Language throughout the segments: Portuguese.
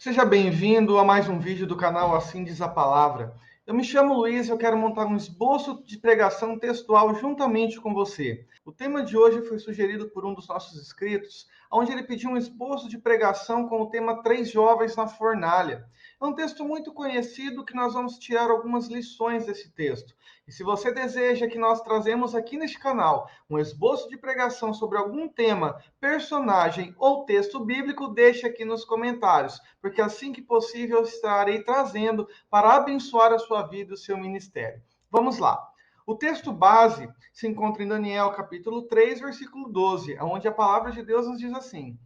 Seja bem-vindo a mais um vídeo do canal Assim Diz a Palavra. Eu me chamo Luiz e eu quero montar um esboço de pregação textual juntamente com você. O tema de hoje foi sugerido por um dos nossos inscritos, onde ele pediu um esboço de pregação com o tema Três Jovens na Fornalha. É um texto muito conhecido que nós vamos tirar algumas lições desse texto. E se você deseja que nós trazemos aqui neste canal um esboço de pregação sobre algum tema, personagem ou texto bíblico, deixe aqui nos comentários, porque assim que possível eu estarei trazendo para abençoar a sua vida e o seu ministério. Vamos lá. O texto base se encontra em Daniel capítulo 3, versículo 12, onde a palavra de Deus nos diz assim: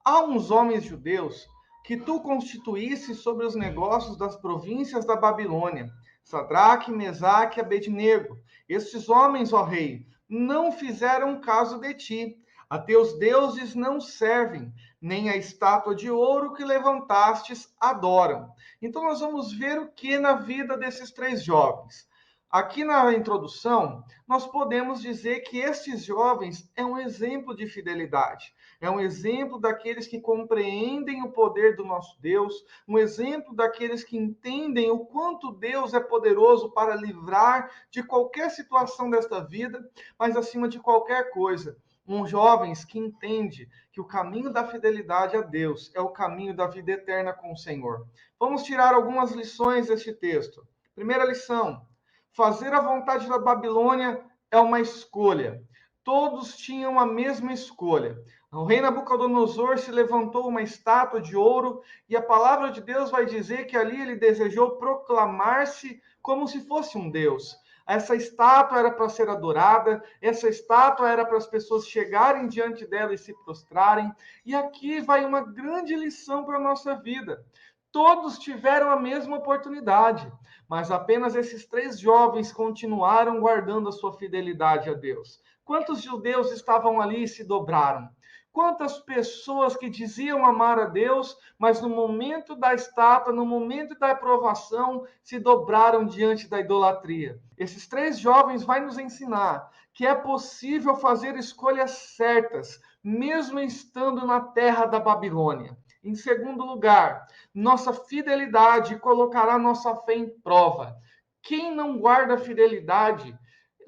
Há uns homens judeus que tu constituísse sobre os negócios das províncias da Babilônia, Sadraque, Mesaque e Abednego. Estes homens, ó rei, não fizeram caso de ti. A teus deuses não servem, nem a estátua de ouro que levantastes adoram. Então nós vamos ver o que na vida desses três jovens. Aqui na introdução, nós podemos dizer que estes jovens é um exemplo de fidelidade. É um exemplo daqueles que compreendem o poder do nosso Deus, um exemplo daqueles que entendem o quanto Deus é poderoso para livrar de qualquer situação desta vida, mas acima de qualquer coisa, jovens que entendem que o caminho da fidelidade a Deus é o caminho da vida eterna com o Senhor. Vamos tirar algumas lições deste texto. Primeira lição: fazer a vontade da Babilônia é uma escolha. Todos tinham a mesma escolha. O rei Nabucodonosor se levantou uma estátua de ouro e a palavra de Deus vai dizer que ali ele desejou proclamar-se como se fosse um Deus. Essa estátua era para ser adorada, essa estátua era para as pessoas chegarem diante dela e se prostrarem. E aqui vai uma grande lição para a nossa vida. Todos tiveram a mesma oportunidade, mas apenas esses três jovens continuaram guardando a sua fidelidade a Deus. Quantos judeus estavam ali e se dobraram? Quantas pessoas que diziam amar a Deus, mas no momento da estátua, no momento da aprovação, se dobraram diante da idolatria? Esses três jovens vão nos ensinar que é possível fazer escolhas certas, mesmo estando na terra da Babilônia. Em segundo lugar, nossa fidelidade colocará nossa fé em prova. Quem não guarda a fidelidade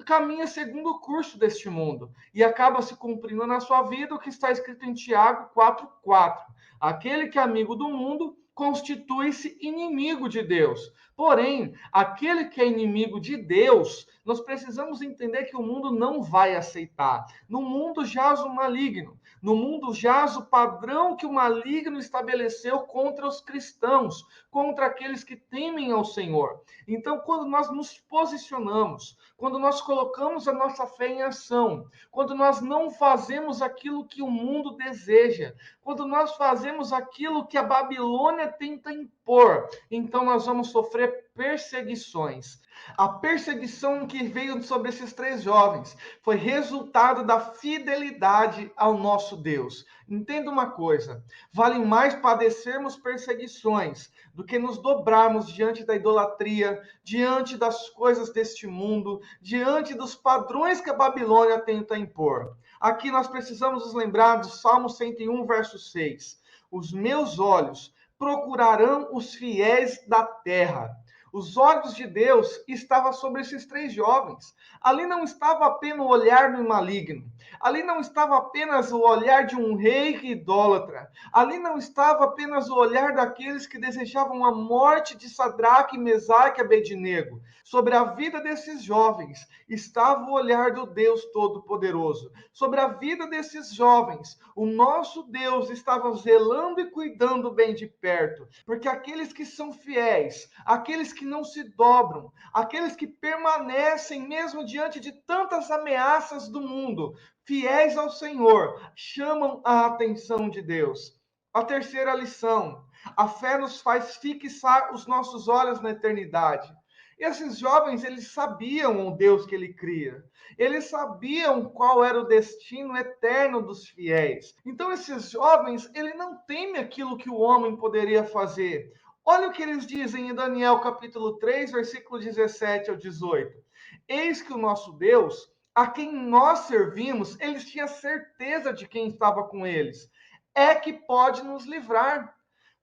caminha segundo o curso deste mundo e acaba se cumprindo na sua vida o que está escrito em Tiago 4:4. Aquele que é amigo do mundo constitui-se inimigo de Deus. Porém, aquele que é inimigo de Deus, nós precisamos entender que o mundo não vai aceitar. No mundo jaz o maligno. No mundo jaz o padrão que o maligno estabeleceu contra os cristãos, contra aqueles que temem ao Senhor. Então, quando nós nos posicionamos, quando nós colocamos a nossa fé em ação, quando nós não fazemos aquilo que o mundo deseja, quando nós fazemos aquilo que a Babilônia tenta impor, então nós vamos sofrer perseguições. A perseguição que veio sobre esses três jovens foi resultado da fidelidade ao nosso Deus. Entenda uma coisa: vale mais padecermos perseguições do que nos dobrarmos diante da idolatria, diante das coisas deste mundo, diante dos padrões que a Babilônia tenta impor. Aqui nós precisamos nos lembrar do Salmo 101, verso 6. Os meus olhos procurarão os fiéis da terra. Os olhos de Deus estavam sobre esses três jovens. Ali não estava apenas o olhar do maligno. Ali não estava apenas o olhar de um rei idólatra. Ali não estava apenas o olhar daqueles que desejavam a morte de Sadraque, Mesaque e Abednego. Sobre a vida desses jovens estava o olhar do Deus Todo-Poderoso. Sobre a vida desses jovens, o nosso Deus estava zelando e cuidando bem de perto. Porque aqueles que são fiéis, aqueles que não se dobram, aqueles que permanecem mesmo diante de tantas ameaças do mundo, fiéis ao Senhor, chamam a atenção de Deus. A terceira lição: a fé nos faz fixar os nossos olhos na eternidade. Esses jovens, eles sabiam o Deus que ele cria. Eles sabiam qual era o destino eterno dos fiéis. Então, esses jovens, ele não temem aquilo que o homem poderia fazer. Olha o que eles dizem em Daniel capítulo 3, versículo 17 ao 18. Eis que o nosso Deus, a quem nós servimos, eles tinham certeza de quem estava com eles. É que pode nos livrar.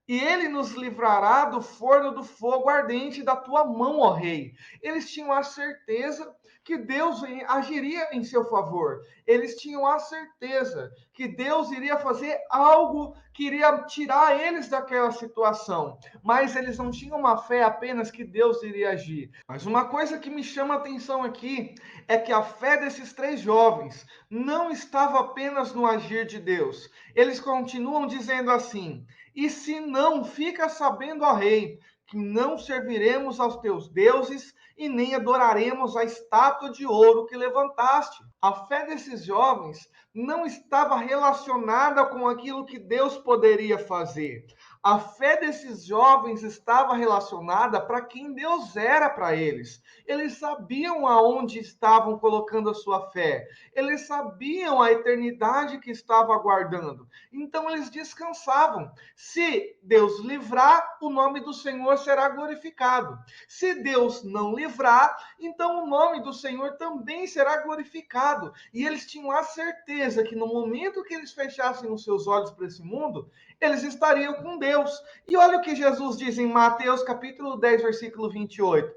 e ele nos livrará do forno do fogo ardente da tua mão, ó rei. Eles tinham a certeza que Deus agiria em seu favor. Eles tinham a certeza que Deus iria fazer algo que iria tirar eles daquela situação. Mas eles não tinham uma fé apenas que Deus iria agir. Mas uma coisa que me chama a atenção aqui é que a fé desses três jovens não estava apenas no agir de Deus. Eles continuam dizendo assim: e se não, fica sabendo, ó rei, que não serviremos aos teus deuses e nem adoraremos a estátua de ouro que levantaste. A fé desses jovens não estava relacionada com aquilo que Deus poderia fazer. A fé desses jovens estava relacionada para quem Deus era para eles. Eles sabiam aonde estavam colocando a sua fé. Eles sabiam a eternidade que estava aguardando. Então eles descansavam. Se Deus livrar, o nome do Senhor será glorificado. Se Deus não livrar, então o nome do Senhor também será glorificado. E eles tinham a certeza que no momento que eles fechassem os seus olhos para esse mundo, eles estariam com Deus. E olha o que Jesus diz em Mateus capítulo 10, versículo 28.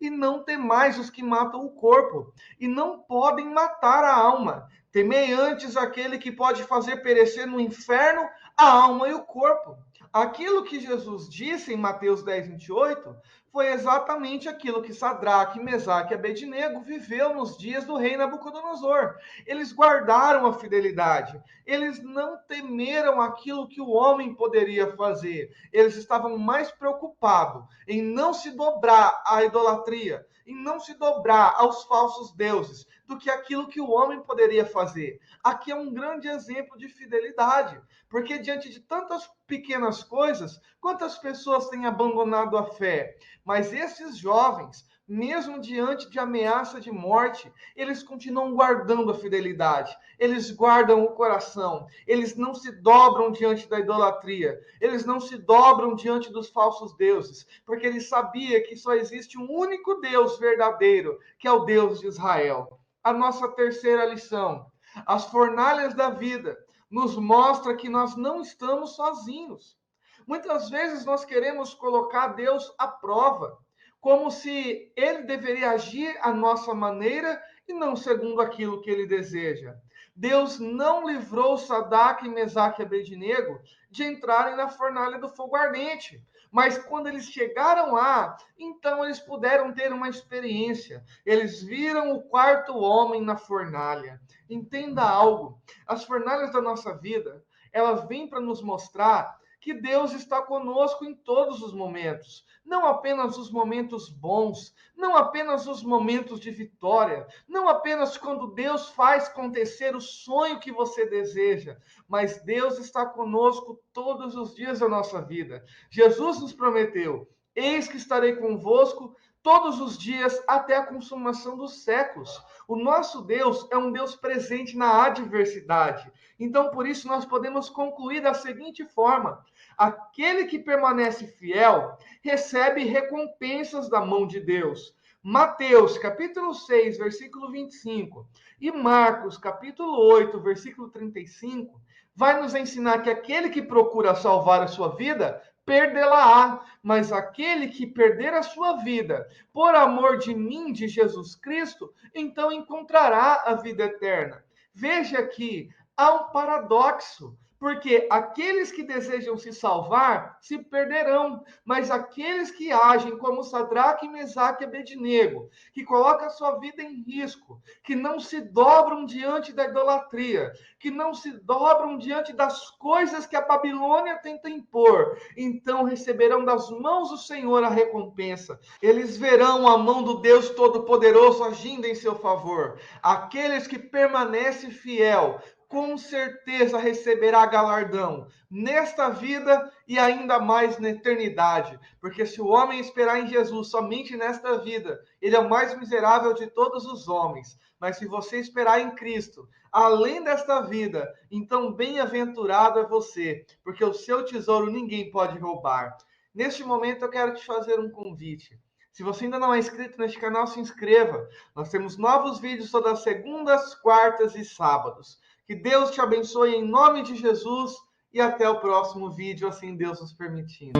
E não temais os que matam o corpo, e não podem matar a alma. Temei antes aquele que pode fazer perecer no inferno a alma e o corpo. Aquilo que Jesus disse em Mateus 10, 28, foi exatamente aquilo que Sadraque, Mesaque e Abednego viveu nos dias do rei Nabucodonosor. Eles guardaram a fidelidade. Eles não temeram aquilo que o homem poderia fazer. Eles estavam mais preocupados em não se dobrar à idolatria, em não se dobrar aos falsos deuses, do que aquilo que o homem poderia fazer. Aqui é um grande exemplo de fidelidade, porque diante de tantas pequenas coisas, quantas pessoas têm abandonado a fé? Mas esses jovens, mesmo diante de ameaça de morte, eles continuam guardando a fidelidade, eles guardam o coração, eles não se dobram diante da idolatria, eles não se dobram diante dos falsos deuses, porque eles sabiam que só existe um único Deus verdadeiro, que é o Deus de Israel. A nossa terceira lição: as fornalhas da vida nos mostra que nós não estamos sozinhos. Muitas vezes nós queremos colocar Deus à prova, como se ele deveria agir à nossa maneira e não segundo aquilo que ele deseja. Deus não livrou Sadraque, Mesaque e Abednego de entrarem na fornalha do fogo ardente. Mas quando eles chegaram lá, então eles puderam ter uma experiência. Eles viram o quarto homem na fornalha. Entenda algo: as fornalhas da nossa vida, elas vêm para nos mostrar que Deus está conosco em todos os momentos, não apenas os momentos bons, não apenas os momentos de vitória, não apenas quando Deus faz acontecer o sonho que você deseja, mas Deus está conosco todos os dias da nossa vida. Jesus nos prometeu: eis que estarei convosco todos os dias até a consumação dos séculos. O nosso Deus é um Deus presente na adversidade. Então, por isso, nós podemos concluir da seguinte forma: aquele que permanece fiel recebe recompensas da mão de Deus. Mateus, capítulo 6, versículo 25, e Marcos, capítulo 8, versículo 35, vai nos ensinar que aquele que procura salvar a sua vida, perdê-la-á, mas aquele que perder a sua vida por amor de mim, de Jesus Cristo, então encontrará a vida eterna. Veja que há um paradoxo, porque aqueles que desejam se salvar se perderão, mas aqueles que agem como Sadraque, Mesaque e Abednego, que colocam a sua vida em risco, que não se dobram diante da idolatria, que não se dobram diante das coisas que a Babilônia tenta impor, então receberão das mãos do Senhor a recompensa. Eles verão a mão do Deus Todo-Poderoso agindo em seu favor. Aqueles que permanecem fiel, com certeza receberá galardão nesta vida e ainda mais na eternidade. Porque se o homem esperar em Jesus somente nesta vida, ele é o mais miserável de todos os homens. Mas se você esperar em Cristo, além desta vida, então bem-aventurado é você, porque o seu tesouro ninguém pode roubar. Neste momento eu quero te fazer um convite. Se você ainda não é inscrito neste canal, se inscreva. Nós temos novos vídeos todas as segundas, quartas e sábados. Que Deus te abençoe em nome de Jesus e até o próximo vídeo, assim Deus nos permitindo.